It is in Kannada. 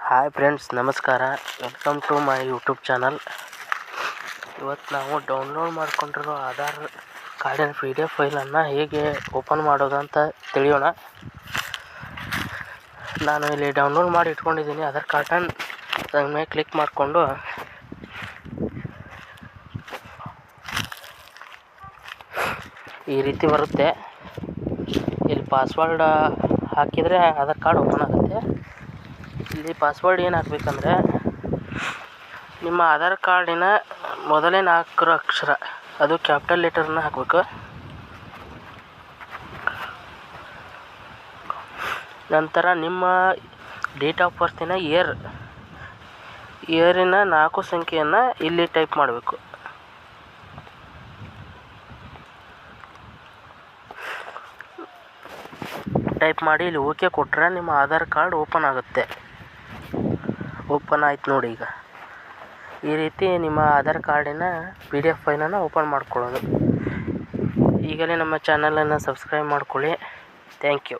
ಹಾಯ್ ಫ್ರೆಂಡ್ಸ್, ನಮಸ್ಕಾರ. Welcome to my YouTube channel. ಇವತ್ತು ನಾವು ಡೌನ್ಲೋಡ್ ಮಾಡಿಕೊಂಡಿರೋ ಆಧಾರ್ ಕಾರ್ಡಿನ PDF ಫೈಲನ್ನು ಹೇಗೆ ಓಪನ್ ಮಾಡೋದು ಅಂತ ತಿಳಿಯೋಣ. ನಾನು ಇಲ್ಲಿ ಡೌನ್ಲೋಡ್ ಮಾಡಿ ಇಟ್ಕೊಂಡಿದ್ದೀನಿ ಆಧಾರ್ ಕಾರ್ಡನ್ನು. ಅದ್ರ ಮೇಲೆ ಕ್ಲಿಕ್ ಮಾಡಿಕೊಂಡು ಈ ರೀತಿ ಬರುತ್ತೆ. ಇಲ್ಲಿ ಪಾಸ್ವರ್ಡ್ ಹಾಕಿದರೆ ಆಧಾರ್ ಕಾರ್ಡ್ ಓಪನ್ ಆಗುತ್ತೆ. ಇಲ್ಲಿ ಪಾಸ್ವರ್ಡ್ ಏನು ಹಾಕಬೇಕಂದ್ರೆ, ನಿಮ್ಮ ಆಧಾರ್ ಕಾರ್ಡಿನ ಮೊದಲೇ 4 ಅಕ್ಷರ, ಅದು ಕ್ಯಾಪಿಟಲ್ ಲೆಟರ್ನ ಹಾಕಬೇಕು. ನಂತರ ನಿಮ್ಮ ಡೇಟ್ ಆಫ್ ಬರ್ತಿನ ಇಯರಿನ 4 ಸಂಖ್ಯೆಯನ್ನು ಇಲ್ಲಿ ಟೈಪ್ ಮಾಡಬೇಕು. ಟೈಪ್ ಮಾಡಿ ಇಲ್ಲಿ ಓಕೆ ಕೊಟ್ಟರೆ ನಿಮ್ಮ ಆಧಾರ್ ಕಾರ್ಡ್ ಓಪನ್ ಆಗುತ್ತೆ. ಓಪನ್ ಆಯ್ತು ನೋಡಿ. ಈಗ ಈ ರೀತಿ ನಿಮ್ಮ ಆಧಾರ್ ಕಾರ್ಡಿನ PDF ಫೈಲನ್ನು ಓಪನ್ ಮಾಡ್ಕೊಳ್ಳೋದು. ಈಗಲೇ ನಮ್ಮ ಚಾನಲನ್ನು ಸಬ್ಸ್ಕ್ರೈಬ್ ಮಾಡ್ಕೊಳ್ಳಿ. Thank you.